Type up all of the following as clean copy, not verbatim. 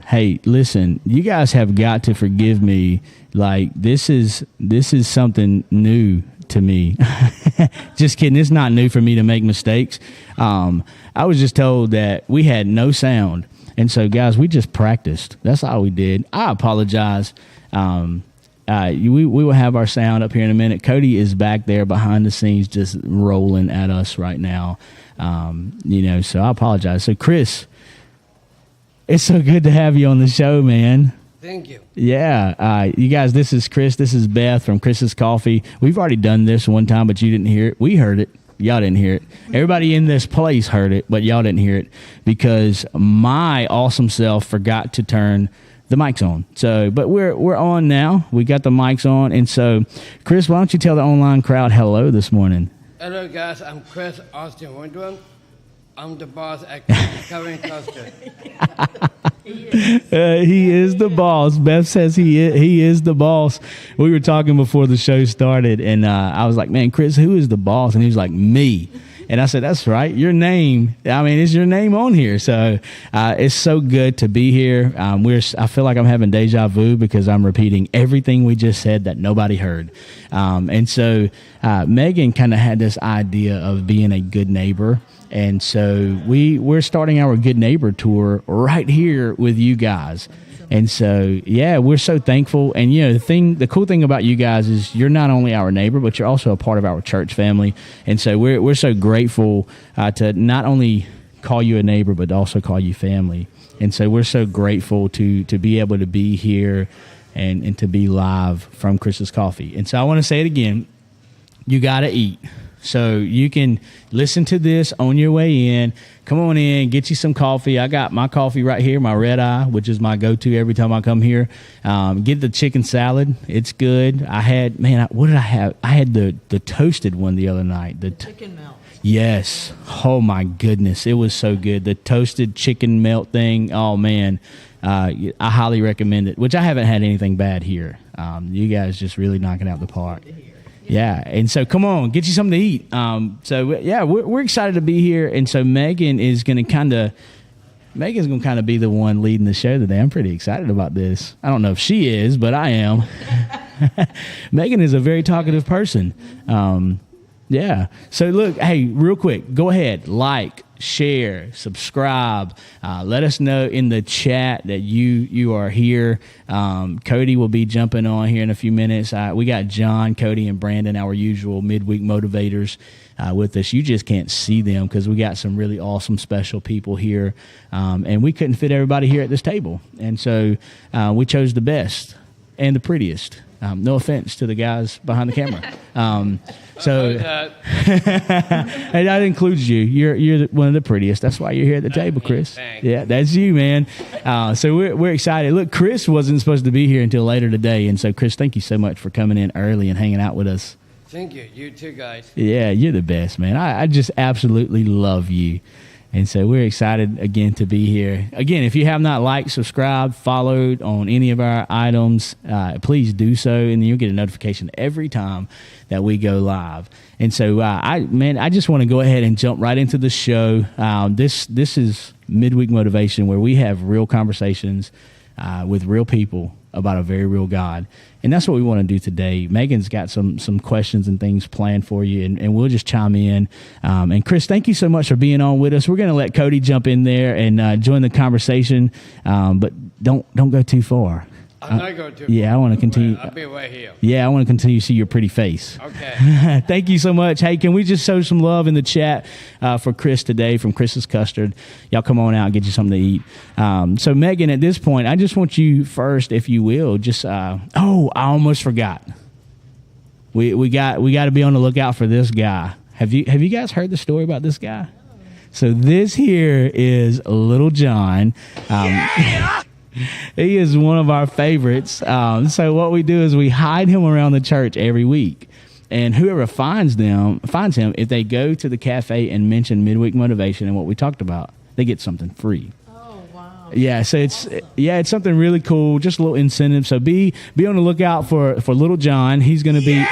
Hey, listen, you guys have got to forgive me. Like, this is something new to me. Just kidding. It's not new for me to make mistakes. I was just told that we had no sound. And so, guys, we just practiced. That's all we did. I apologize. We will have our sound up here in a minute. Cody is back there behind the scenes just rolling at us right now. So I apologize. So, Chris, it's so good to have you on the show, man. Thank you. Yeah. You guys, this is Chris. This is Beth from Chris's Coffee. We've already done this one time, but you didn't hear it. We heard it. Y'all didn't hear it. Everybody in this place heard it, but y'all didn't hear it because my awesome self forgot to turn the mics on. So, but we're on now. We got the mics on. And so, Chris, why don't you tell the online crowd hello this morning? Hello, guys. I'm Chris Austin Windrum. I'm the boss at Covering Cluster. He is the boss. Beth says he is the boss. We were talking before the show started, and I was like, man, Chris, who is the boss? And he was like, me. And I said, that's right. Your name. I mean, it's your name on here. So it's so good to be here. I feel like I'm having deja vu because I'm repeating everything we just said that nobody heard. And so Megan kind of had this idea of being a good neighbor. And so we're starting our Good Neighbor Tour right here with you guys. And so, yeah, we're so thankful. And, the cool thing about you guys is you're not only our neighbor, but you're also a part of our church family. And so we're so grateful to not only call you a neighbor, but also call you family. And so we're so grateful to be able to be here and to be live from Chris's Coffee. And so I want to say it again. You got to eat. So you can listen to this on your way in. Come on in, get you some coffee. I got my coffee right here, my red eye, which is my go-to every time I come here. Get the chicken salad. It's good. What did I have? I had the toasted one the other night. The chicken melt. Yes. Oh, my goodness. It was so good. The toasted chicken melt thing. Oh, man. I highly recommend it, which I haven't had anything bad here. You guys just really knock it out the park. Yeah, and so come on, get you something to eat. We're excited to be here, and so Megan's going to kind of be the one leading the show today. I'm pretty excited about this. I don't know if she is, but I am. Megan is a very talkative person. So look, hey, real quick, go ahead, like, share, subscribe. Let us know in the chat that you are here. Cody will be jumping on here in a few minutes. We got John, Cody, and Brandon, our usual midweek motivators, with us. You just can't see them because we got some really awesome special people here, and we couldn't fit everybody here at this table, and so we chose the best and the prettiest. No offense to the guys behind the camera. Hey, that includes you. You're one of the prettiest. That's why you're here at the table, Chris. Thanks. Yeah, that's you, man. So we're excited. Look, Chris wasn't supposed to be here until later today, and so Chris, thank you so much for coming in early and hanging out with us. Thank you. You too, guys. Yeah, you're the best, man. I just absolutely love you. And so we're excited again to be here. Again, if you have not liked, subscribed, followed on any of our items, please do so, and then you'll get a notification every time that we go live. And so, I just want to go ahead and jump right into the show. This is Midweek Motivation, where we have real conversations with real people about a very real God. And that's what we want to do today. Megan's got some questions and things planned for you, and we'll just chime in. And Chris, thank you so much for being on with us. We're going to let Cody jump in there and join the conversation, but don't go too far. I'm not going to. Yeah, I want to continue. I'll be right here. Yeah, I want to continue to see your pretty face. Okay. Thank you so much. Hey, can we just show some love in the chat for Chris today from Chris's Custard? Y'all come on out and get you something to eat. So, Megan, at this point, I just want you first, if you will, just I almost forgot. We got to be on the lookout for this guy. Have you guys heard the story about this guy? So this here is Little John. He is one of our favorites. So what we do is we hide him around the church every week. And whoever finds him, if they go to the cafe and mention Midweek Motivation and what we talked about, they get something free. Oh, wow. Yeah, so it's something really cool, just a little incentive. So be on the lookout for little John. He's gonna be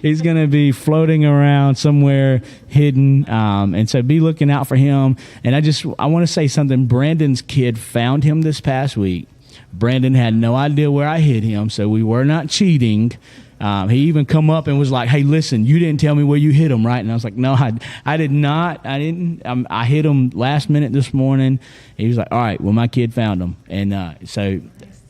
he's gonna be floating around somewhere hidden, and so be looking out for him. And I want to say something. Brandon's kid found him this past week. Brandon had no idea where I hid him, so we were not cheating. He even come up and was like, "Hey, listen, you didn't tell me where you hit him, right?" And I was like, "No, I did not. I didn't. I hit him last minute this morning." He was like, "All right, well, my kid found him." And so,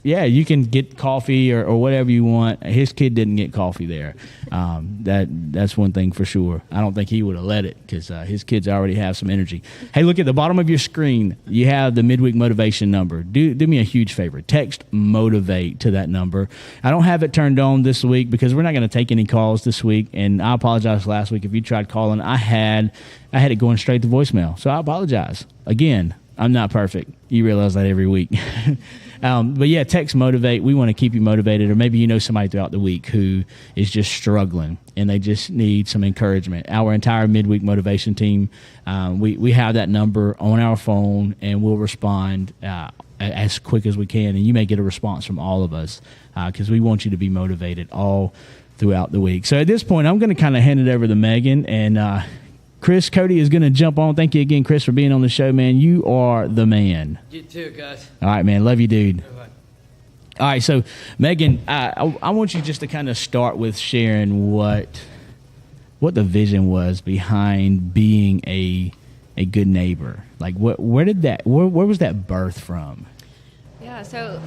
yeah, you can get coffee or whatever you want. His kid didn't get coffee there. That's one thing for sure. I don't think he would have let it because his kids already have some energy. Hey, look at the bottom of your screen. You have the Midweek Motivation number. Do me a huge favor. Text MOTIVATE to that number. I don't have it turned on this week because we're not going to take any calls this week. And I apologize last week if you tried calling. I had it going straight to voicemail. So I apologize. Again, I'm not perfect. You realize that every week. But yeah, text MOTIVATE. We want to keep you motivated, or maybe you know somebody throughout the week who is just struggling and they just need some encouragement. Our entire Midweek Motivation team, we have that number on our phone, and we'll respond as quick as we can. And you may get a response from all of us because we want you to be motivated all throughout the week. So at this point, I'm going to kind of hand it over to Megan, and Chris Cody is going to jump on. Thank you again, Chris, for being on the show, man. You are the man. You too, guys. All right, man. Love you, dude. Bye-bye. All right, so Megan, I want you just to kind of start with sharing what the vision was behind being a good neighbor. Like, where was that birth from? Yeah, so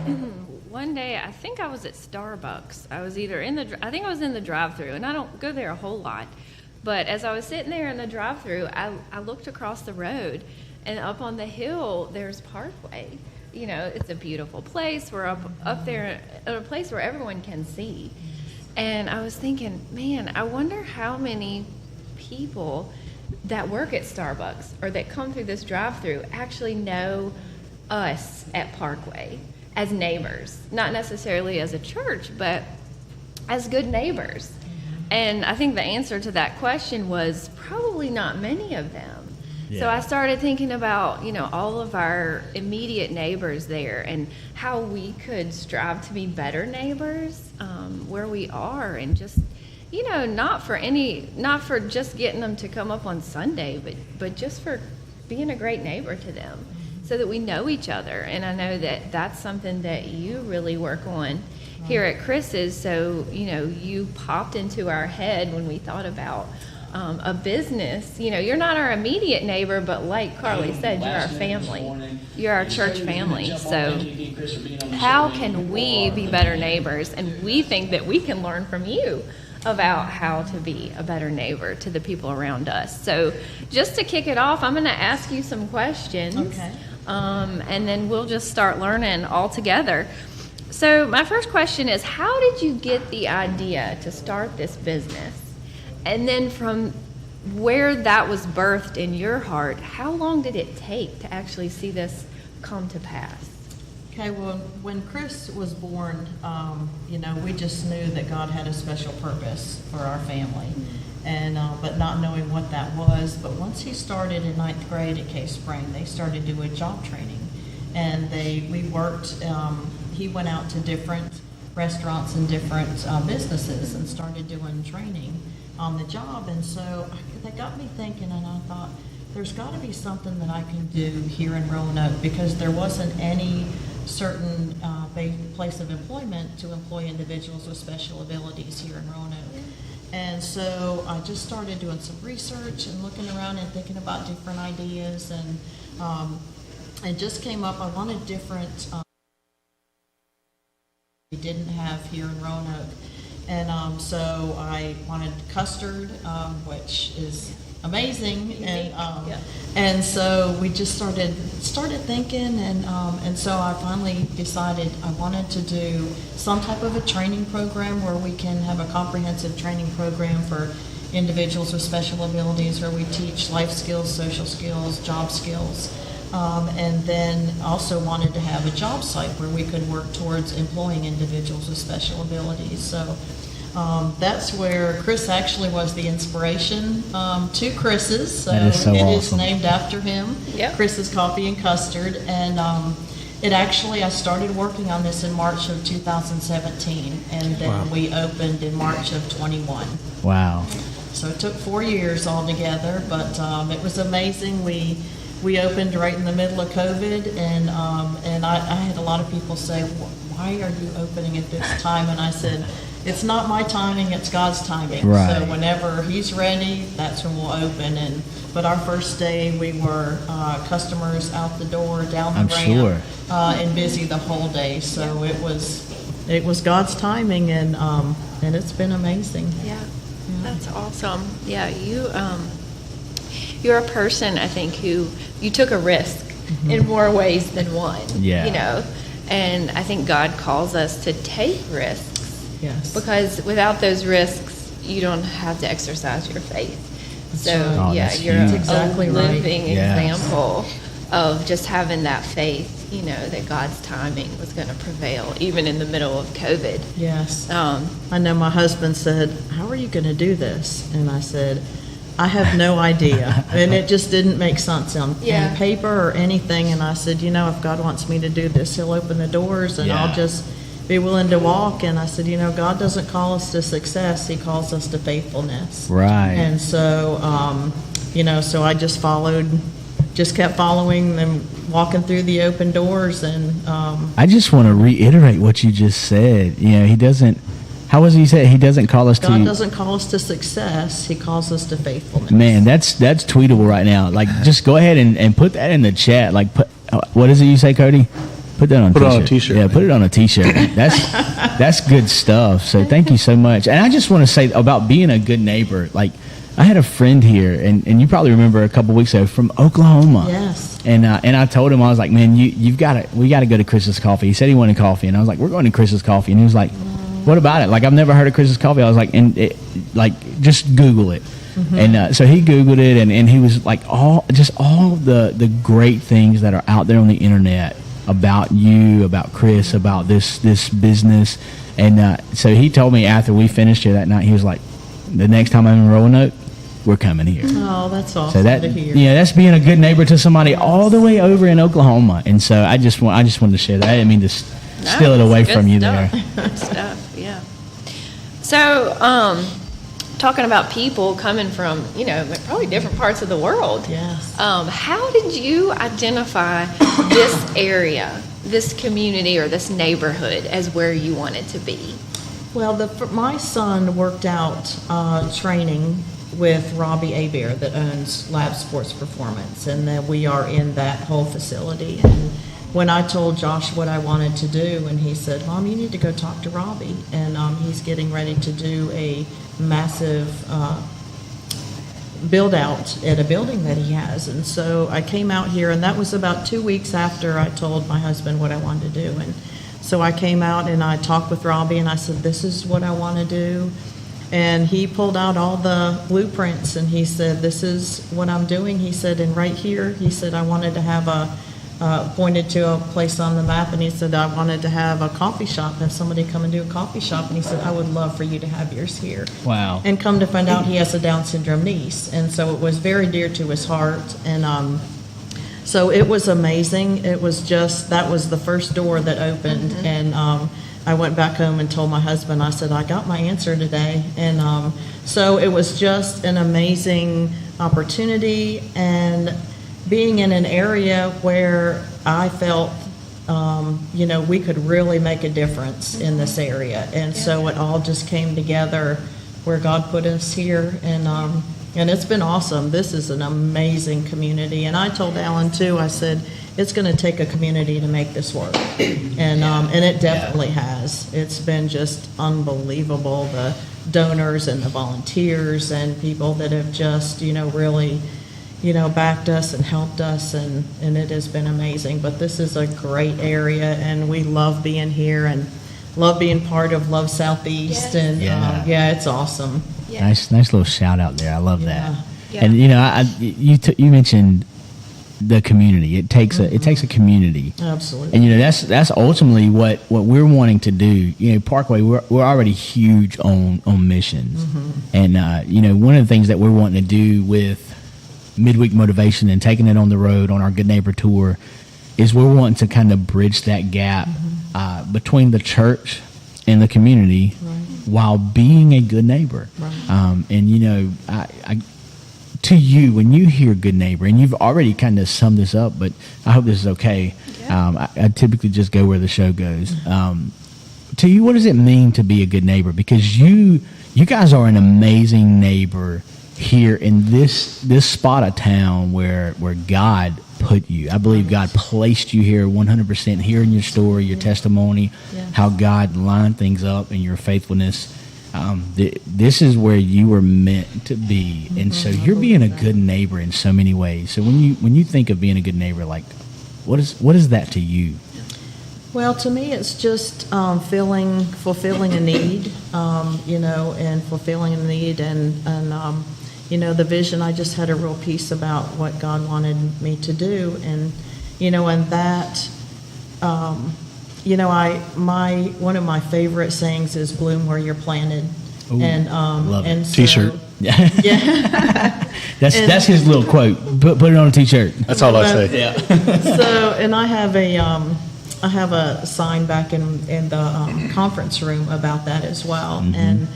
one day I think I was at Starbucks. I was either I think I was in the drive-thru, and I don't go there a whole lot. But as I was sitting there in the drive-thru, I looked across the road, and up on the hill, there's Parkway. You know, it's a beautiful place. We're up there at a place where everyone can see. And I was thinking, man, I wonder how many people that work at Starbucks or that come through this drive-thru actually know us at Parkway as neighbors. Not necessarily as a church, but as good neighbors. And I think the answer to that question was probably not many of them. Yeah. So I started thinking about, all of our immediate neighbors there and how we could strive to be better neighbors where we are, and just, not for just getting them to come up on Sunday, but just for being a great neighbor to them so that we know each other. And I know that that's something that you really work on here at Chris's. So, you popped into our head when we thought about a business. You're not our immediate neighbor, but like Carly said, you're our family. You're our church family. So how can we be better neighbors? And we think that we can learn from you about how to be a better neighbor to the people around us. So just to kick it off, I'm going to ask you some questions. Okay. And then we'll just start learning all together. So my first question is, how did you get the idea to start this business? And then from where that was birthed in your heart, how long did it take to actually see this come to pass? Okay, well, when Chris was born, we just knew that God had a special purpose for our family, and but not knowing what that was. But once he started in 9th grade at Cave Spring, they started doing job training, and we worked. He went out to different restaurants and different businesses and started doing training on the job. And so that got me thinking, and I thought, there's got to be something that I can do here in Roanoke, because there wasn't any certain place of employment to employ individuals with special abilities here in Roanoke. And so I just started doing some research and looking around and thinking about different ideas, and just came up, I wanted different we didn't have here in Roanoke. And so I wanted custard, which is amazing, and so we just started thinking, and so I finally decided I wanted to do some type of a training program where we can have a comprehensive training program for individuals with special abilities, where we teach life skills, social skills, job skills, and then also wanted to have a job site where we could work towards employing individuals with special abilities. So That's where Chris actually was the inspiration to Chris's. So That is so it is awesome. named after him, Yep. Chris's Coffee and Custard. And I started working on this in March of 2017, and then we opened in March of 21. Wow. So it took 4 years altogether, but it was amazing. We opened right in the middle of COVID, and I had a lot of people say, "Why are you opening at this time?" And I said, "It's not my timing; it's God's timing. Right. So whenever He's ready, that's when we'll open." But our first day, we were customers out the door, down the I'm ramp, sure. and busy the whole day. So it was God's timing, and it's been amazing. Yeah, that's awesome. Yeah, you're a person, I think, who you took a risk in more ways than one. Yeah. You know, and I think God calls us to take risks Yes. because without those risks, you don't have to exercise your faith. So right. Oh, yeah, that's you're huge. a That's exactly right. living Yes. example of just having that faith. You know that God's timing was going to prevail, even in the middle of COVID. Yes. Um, I know my husband said, "How are you going to do this?" And I said, "I have no idea." And it just didn't make sense on Yeah. paper or anything. And I said, if God wants me to do this, He'll open the doors, and Yeah. I'll just be willing to walk. And I said, God doesn't call us to success. He calls us to faithfulness. Right. And so, so I just kept following them, walking through the open doors. And I just want to reiterate what you just said. He doesn't. How was he said? He doesn't call us God to. doesn't call us to success. He calls us to faithfulness. Man, that's tweetable right now. Like, just go ahead and put that in the chat. Like, what is it you say, Cody? Put that on. Put it on a t-shirt, Yeah, man. put it on a t-shirt. That's good stuff. So thank you so much. And I just want to say about being a good neighbor. Like, I had a friend here, and you probably remember a couple weeks ago from Oklahoma. Yes. And I told him, I was like, man, we got to go to Chris's Coffee. He said he wanted coffee, and I was like, we're going to Chris's Coffee, and he was like, what about it? Like, I've never heard of Chris's Coffee. I was like, just Google it. And so he Googled it, and he was like, all the great things that are out there on the internet about you, about Chris, about this business. And so he told me after we finished here that night, he was like, the next time I'm in Roanoke, we're coming here. Oh, that's awesome So that to hear. that's being a good neighbor to somebody all the way over in Oklahoma. And so I just wanted to share that. I didn't mean to steal it away Good from you stuff. there. Good stuff, yeah. So, talking about people coming from, probably different parts of the world. Yes. How did you identify this area, this community, or this neighborhood as where you wanted to be? Well, my son worked out training with Robbie Abear that owns Lab Sports Performance, and then we are in that whole facility. And when I told Josh what I wanted to do, and he said, "Mom, you need to go talk to Robbie," and he's getting ready to do a massive build out at a building that he has. And so I came out here, and that was about 2 weeks after I told my husband what I wanted to do. And so I came out and I talked with Robbie, and I said, "This is what I want to do." And he pulled out all the blueprints, and he said, "This is what I'm doing." He said, "And right here," he said, "I wanted to have pointed to a place on the map," and he said, "I wanted to have a coffee shop, have somebody come and do a coffee shop." And he said, "I would love for you to have yours here." Wow. And come to find out, he has a Down syndrome niece, and so it was very dear to his heart. And so it was amazing. It was that was the first door that opened. And I went back home and told my husband, I said, "I got my answer today." And so it was just an amazing opportunity, and being in an area where I felt, we could really make a difference in this area. And so it all just came together where God put us here. And it's been awesome. This is an amazing community. And I told Alan too, I said, it's going to take a community to make this work. And it definitely has. It's been just unbelievable. The donors and the volunteers and people that have just, really, backed us and helped us, and it has been amazing. But this is a great area, and we love being here and love being part of Love Southeast. Yes. And Yeah. it's awesome. Yeah. Nice little shout out there. I love that. Yeah. And you mentioned the community. It takes a community. Absolutely. And that's ultimately what we're wanting to do. Parkway, we're already huge on missions, and one of the things that we're wanting to do with Midweek Motivation and taking it on the road on our Good Neighbor tour is we're wanting to kind of bridge that gap between the church and the community, while being a good neighbor. And I to you, when you hear good neighbor, and you've already kind of summed this up, but I hope this is okay. Yeah. I typically just go where the show goes. To you, what does it mean to be a good neighbor? Because you guys are an amazing neighbor here in this spot of town where God put you. I believe God placed you here 100%, hearing your story, your testimony, how God lined things up and your faithfulness. This is where you were meant to be, and so you're being a good neighbor in so many ways. So when you think of being a good neighbor, like what is that to you? Well, to me, it's just fulfilling a need, and fulfilling a need, and the vision. I just had a real piece about what God wanted me to do, and and that. One of my favorite sayings is "bloom where you're planted." Ooh, and love it. and so, T-shirt. Yeah. That's his little quote. Put it on a T-shirt. That's all I say. Yeah. So, and I have a sign back in the conference room about that as well. And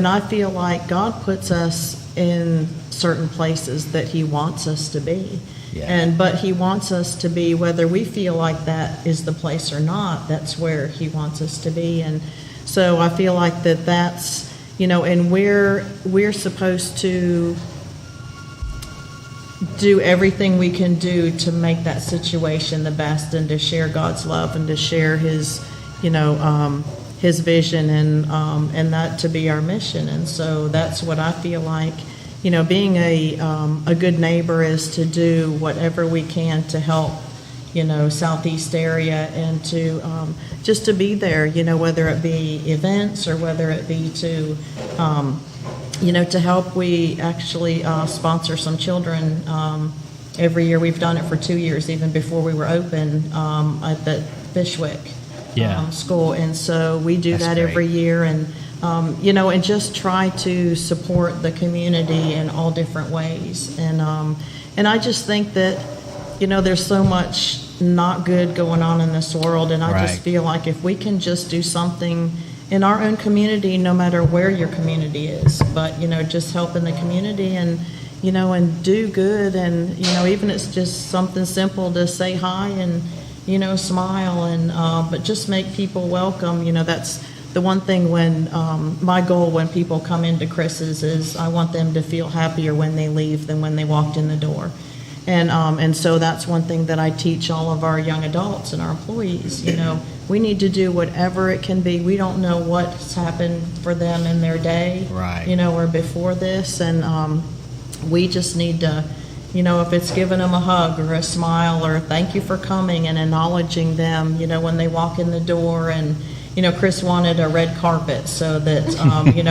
I feel like God puts us in certain places that He wants us to be. Yeah. But He wants us to be, whether we feel like that is the place or not, that's where He wants us to be. And so I feel like that's, and we're supposed to do everything we can do to make that situation the best, and to share God's love, and to share His, His vision, and that to be our mission. And so that's what I feel like. Being a good neighbor is to do whatever we can to help, Southeast area, and to just to be there, whether it be events or whether it be to, to help. We actually sponsor some children every year. We've done it for 2 years, even before we were open, at the Fishwick school. And so we do that every year. And and just try to support the community in all different ways. And I just think that, there's so much not good going on in this world, and I just feel like if we can just do something in our own community, no matter where your community is, but, just help in the community, and, and do good, and, even it's just something simple to say hi and, smile, and, but just make people welcome. That's the one thing when my goal when people come into Chris's is I want them to feel happier when they leave than when they walked in the door. And so that's one thing that I teach all of our young adults and our employees. We need to do whatever it can be. We don't know what's happened for them in their day, or before this. And we just need to, if it's giving them a hug or a smile or thank you for coming, and acknowledging them, when they walk in the door. And Chris wanted a red carpet so that,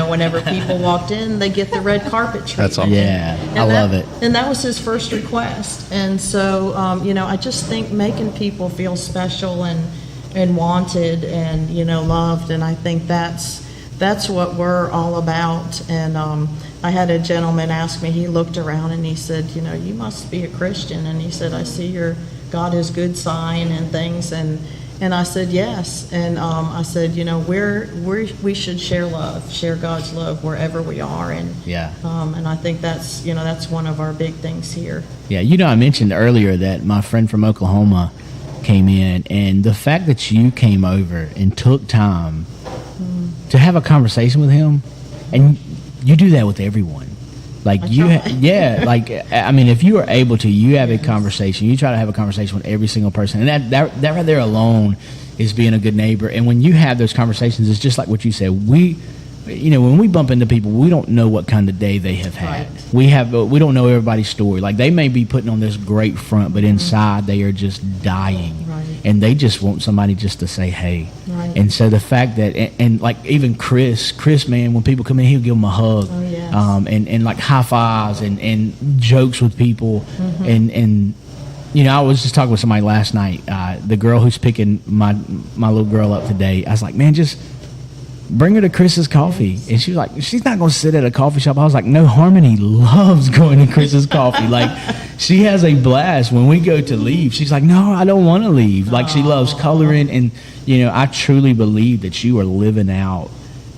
whenever people walked in, they get the red carpet treatment. That's awesome. Yeah, I love it. And that was his first request. And so, I just think making people feel special and wanted and, loved. And I think that's what we're all about. And I had a gentleman ask me, he looked around and he said, you must be a Christian. And he said, I see your God is good sign and things. And I said, yes. And I said, we should share love, share God's love wherever we are. And and I think that's, that's one of our big things here. Yeah, I mentioned earlier that my friend from Oklahoma came in, and the fact that you came over and took time to have a conversation with him, and you do that with everyone. Like if you are able to, you have a conversation. You try to have a conversation with every single person, and that right there alone is being a good neighbor. And when you have those conversations, it's just like what you said. When we bump into people, we don't know what kind of day they have had. We don't know everybody's story. Like, they may be putting on this great front, but inside they are just dying, and they just want somebody just to say hey. And so the fact that and like even Chris, man, when people come in, he'll give them a hug, and like high fives and jokes with people, and I was just talking with somebody last night. The girl who's picking my little girl up today, I was like, man, just bring her to Chris's Coffee. And she was like, she's not going to sit at a coffee shop. I was like, no, Harmony loves going to Chris's Coffee. Like, she has a blast. When we go to leave, she's like, no, I don't want to leave. Like, she loves coloring. And, I truly believe that you are living out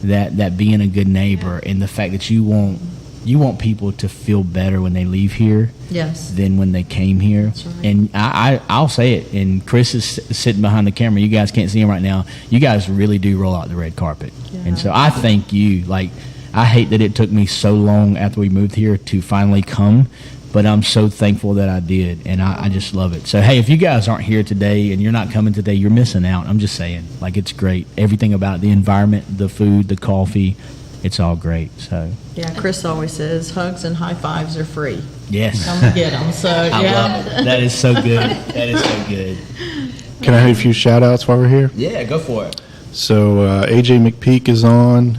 that being a good neighbor and the fact that you want people to feel better when they leave here than when they came here. That's right. And I'll say it, and Chris is sitting behind the camera. You guys can't see him right now. You guys really do roll out the red carpet. Yeah. And so I thank you. Like, I hate that it took me so long after we moved here to finally come, but I'm so thankful that I did, and I just love it. So, hey, if you guys aren't here today and you're not coming today, you're missing out. I'm just saying. Like, it's great. Everything about it, the environment, the food, the coffee, it's all great. So Yeah, Chris always says hugs and high fives are free. yes. Come and get them. So, I yeah. love it. That is so good. That is so good. Can I have a few shout outs while we're here? Yeah, go for it. So AJ McPeak is on.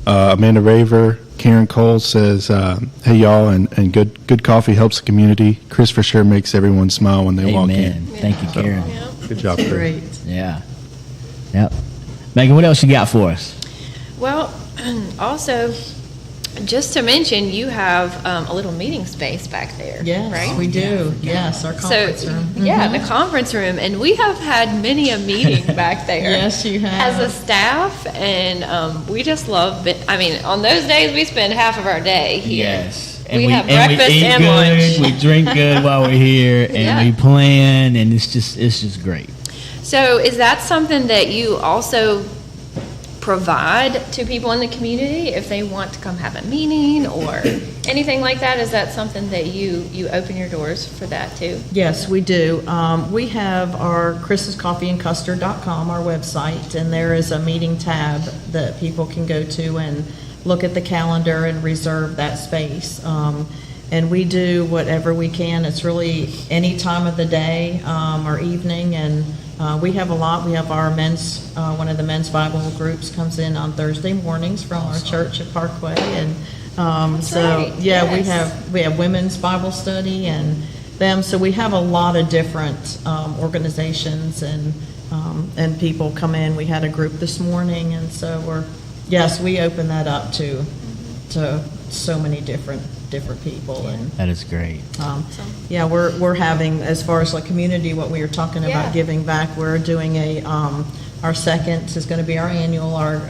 Amanda Raver. Karen Cole says, hey, y'all, and good coffee helps the community. Chris for sure makes everyone smile when they walk Amen. in. Thank you, Karen. Good job, Chris. Great. Yeah. Yep. Megan, what else you got for us? Well, also, just to mention, you have a little meeting space back there, Yes, right? we do. Yes, our conference So, room. yeah, the conference room, and we have had many a meeting back there. Yes, you have. As a staff, and we just love it. I mean, on those days, we spend half of our day here. Yes. We have and breakfast we eat and good, lunch. we drink good while we're here, and Yeah. we plan, and it's just great. So is that something that you also provide to people in the community if they want to come have a meeting or anything like that? Is that something that you open your doors for that too? Yes, we do. We have our chrisscoffeeandcustard.com, our website, and there is a meeting tab that people can go to and look at the calendar and reserve that space. And we do whatever we can. It's really any time of the day or evening, and we have a lot. We have our one of the men's Bible groups comes in on Thursday mornings from our church at Parkway, and right. yeah, Yes. we have women's Bible study and them. So we have a lot of different organizations and people come in. We had a group this morning, and so we open that up to so many different people. And That is great. yeah, we're having, as far as like community, what we were talking Yeah. about giving back, we're doing our second is going to be our annual, our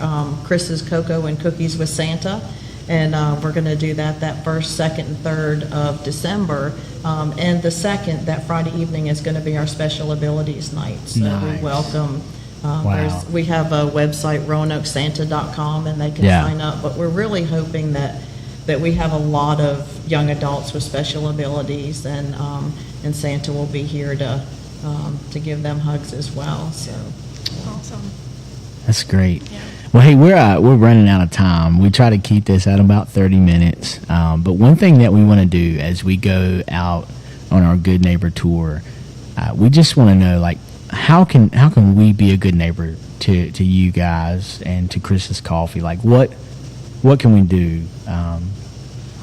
Chris's Cocoa and Cookies with Santa. And we're going to do that first, second, and third of December. And the second, that Friday evening, is going to be our Special Abilities Night. So Nice. we welcome. Wow. We have a website, roanoksanta.com, and they can Yeah. sign up. But we're really hoping that we have a lot of young adults with special abilities, and Santa will be here to give them hugs as well. So. Awesome. That's great. Well, hey, we're running out of time. We try to keep this at about 30 minutes. But one thing that we want to do as we go out on our Good Neighbor tour, we just want to know, like, how can we be a good neighbor to you guys and to Chris's Coffee? Like, what can we do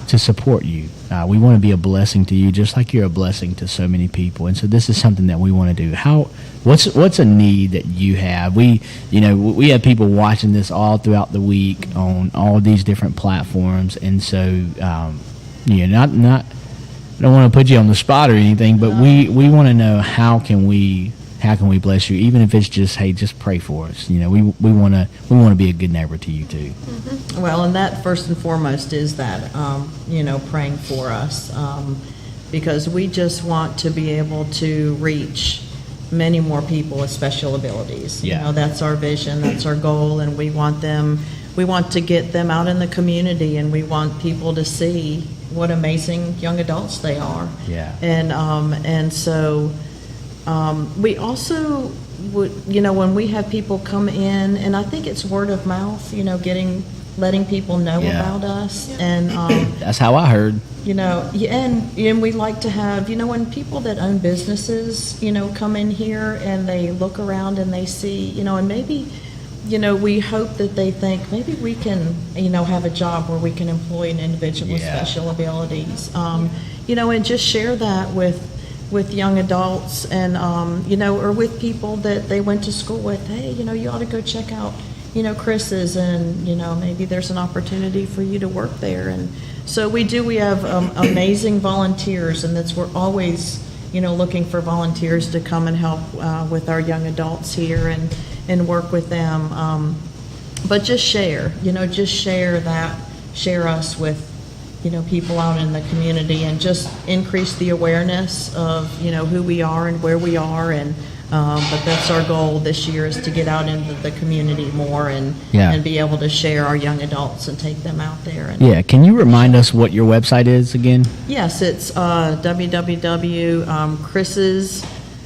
to support you? We want to be a blessing to you, just like you're a blessing to so many people. And so this is something that we want to do. What's a need that you have? We have people watching this all throughout the week on all these different platforms, and so not. I don't want to put you on the spot or anything, but we want to know how can we bless you, even if it's just, hey, just pray for us. We want to be a good neighbor to you too. Mm-hmm. Well, and that first and foremost is that praying for us, because we just want to be able to reach many more people with special abilities. Yeah. That's our vision, that's our goal, and we want to get them out in the community, and we want people to see what amazing young adults they are. Yeah. And so we also would, when we have people come in, and I think it's word of mouth, letting people know Yeah. about us. And, That's how I heard. and we like to have, when people that own businesses, come in here and they look around and they see, and maybe, we hope that they think maybe we can, have a job where we can employ an individual with Yeah. special abilities, and just share that with with young adults and, or with people that they went to school with. Hey, you ought to go check out, Chris's, and, maybe there's an opportunity for you to work there. And so we have amazing volunteers, and we're always, looking for volunteers to come and help with our young adults here and work with them. But just share us with, people out in the community, and just increase the awareness of, who we are and where we are. And but that's our goal this year, is to get out into the community more and be able to share our young adults and take them out there. And can you remind us what your website is again? Yes, it's www.Chris's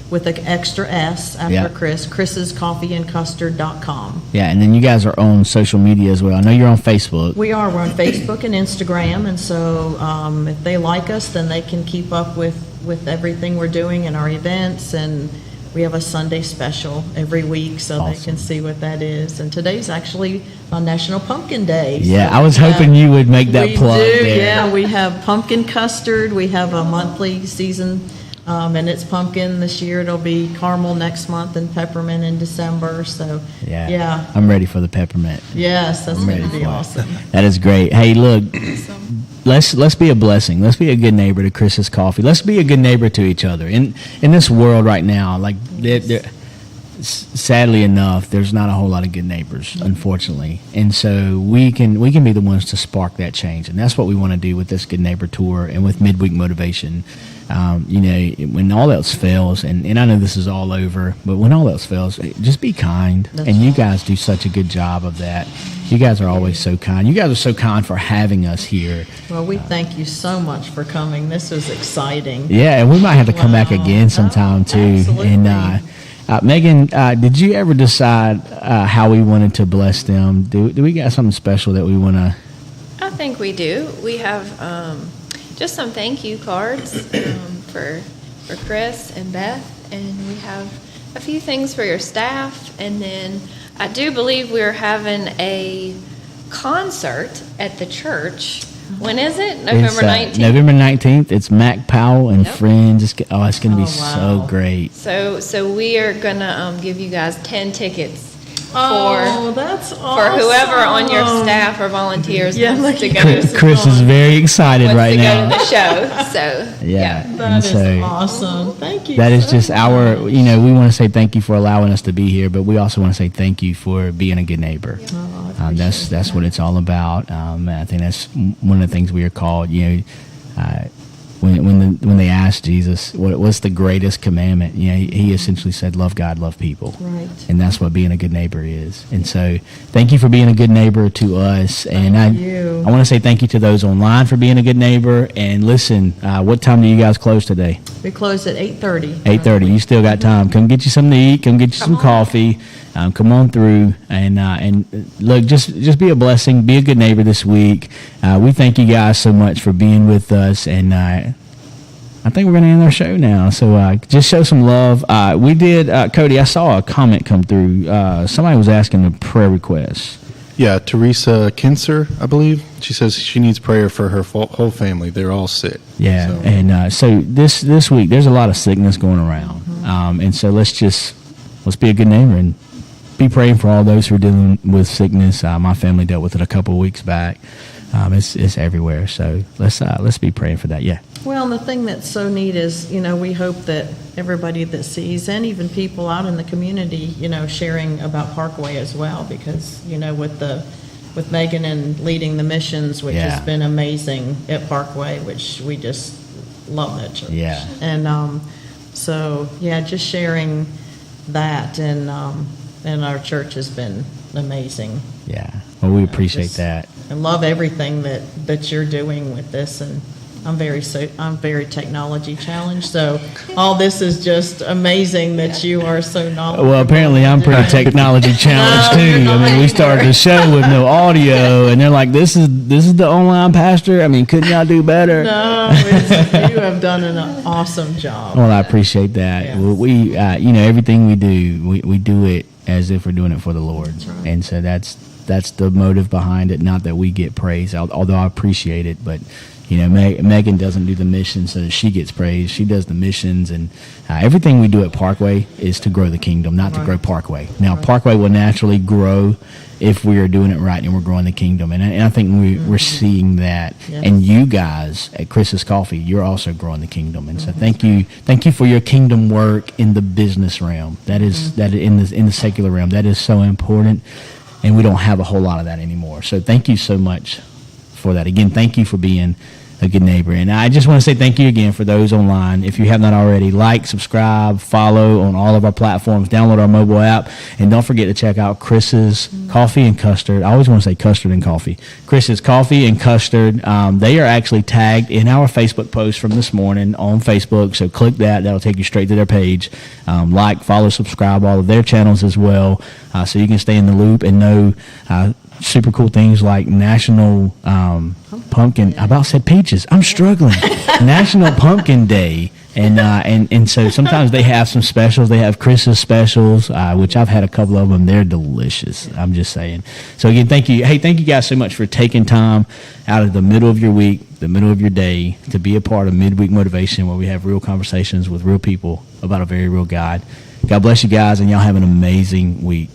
with an extra S after chris'scoffeeandcustard.com. Yeah, and then you guys are on social media as well. I know you're on Facebook. We're on Facebook and Instagram, and so if they like us, then they can keep up with everything we're doing and our events. And we have a Sunday special every week, so they can see what that is. And today's actually on National Pumpkin Day. Yeah, so I was hoping you would make that plug there. Yeah, we have pumpkin custard. We have a monthly season, and it's pumpkin this year. It'll be caramel next month and peppermint in December. So yeah. I'm ready for the peppermint. Yes, that's going to be awesome. That is great. Hey, look, let's be a blessing. Let's be a good neighbor to Chris's Coffee. Let's be a good neighbor to each other. In this world right now, like sadly enough, there's not a whole lot of good neighbors, unfortunately. And so we can be the ones to spark that change. And that's what we want to do with this Good Neighbor Tour and with Midweek Motivation. When all else fails, and I know this is all over, but when all else fails, just be kind. That's you guys do such a good job of that. You guys are always so kind. You guys are so kind for having us here. Well, we thank you so much for coming. This was exciting. Yeah, and we might have to come back again sometime too. Absolutely. And Megan, did you ever decide how we wanted to bless them? Do we got something special that we want to? I think we do. We have just some thank you cards for Chris and Beth, and we have a few things for your staff, and then I do believe we're having a concert at the church. When is it? November 19th? November 19th. It's Mac Powell and friends. It's going to be so great. So we are going to give you guys 10 tickets that's awesome. for whoever on your staff or volunteers wants to go. Chris is very excited right now. Go to the show. So that is awesome. Thank you. That is just our. We want to say thank you for allowing us to be here, but we also want to say thank you for being a good neighbor. That's what it's all about. I think that's one of the things we are called. When they asked Jesus what's the greatest commandment, he essentially said, love God, love people. Right. And that's what being a good neighbor is. And so thank you for being a good neighbor to us. And I want to say thank you to those online for being a good neighbor. And listen, what time do you guys close today? We close at 8:30. 8:30. You still got time. Come get you something to eat. Come get you some coffee. Come on through and look. Just be a blessing. Be a good neighbor this week. We thank you guys so much for being with us, and I think we're going to end our show now. So just show some love. We did, Cody. I saw a comment come through. Somebody was asking a prayer request. Yeah, Teresa Kinser, I believe. She says she needs prayer for her whole family. They're all sick. Yeah, so. And so this week there's a lot of sickness going around, and so let's be a good neighbor and be praying for all those who are dealing with sickness. My family dealt with it a couple of weeks back. It's everywhere. So let's be praying for that. Yeah. Well, and the thing that's so neat is, we hope that everybody that sees, and even people out in the community, sharing about Parkway as well, because, with Megan and leading the missions, which has been amazing at Parkway, which we just love that church. Yeah. And just sharing that, and our church has been amazing. Yeah. Well, we appreciate that. I love everything that you're doing with this, and I'm very technology challenged, so all this is just amazing that you are so knowledgeable. Well, apparently I'm pretty technology challenged too. I mean, we started the show with no audio, and they're like, "This is the online pastor." I mean, couldn't y'all do better? No, you have done an awesome job. Well, I appreciate that. Yes. We, everything we do, we do it as if we're doing it for the Lord, right. And so that's the motive behind it. Not that we get praise, although I appreciate it, but You know, Megan doesn't do the missions so that she gets praised. She does the missions, and everything we do at Parkway is to grow the kingdom, not to grow Parkway. Now, Parkway will naturally grow if we are doing it right and we're growing the kingdom. And I think we're seeing that. Yes. And you guys at Chris's Coffee, you're also growing the kingdom. And so thank you for your kingdom work in the business realm. That is that in the secular realm. That is so important, and we don't have a whole lot of that anymore. So thank you so much for that. Again, thank you for being a good neighbor. And I just want to say thank you again for those online. If you have not already, like, subscribe, follow on all of our platforms, download our mobile app, and don't forget to check out Chris's Coffee and Custard. I always want to say custard and coffee. Chris's Coffee and Custard. They are actually tagged in our Facebook post from this morning on Facebook, so click that. That'll take you straight to their page. Like, follow, subscribe all of their channels as well, so you can stay in the loop and know super cool things like National Pumpkin. I about said peaches. I'm struggling. National Pumpkin Day, and so sometimes they have some specials. They have Chris's specials, which I've had a couple of them. They're delicious. I'm just saying. So again, thank you. Hey, thank you guys so much for taking time out of the middle of your week, the middle of your day, to be a part of Midweek Motivation, where we have real conversations with real people about a very real God. God bless you guys, and y'all have an amazing week.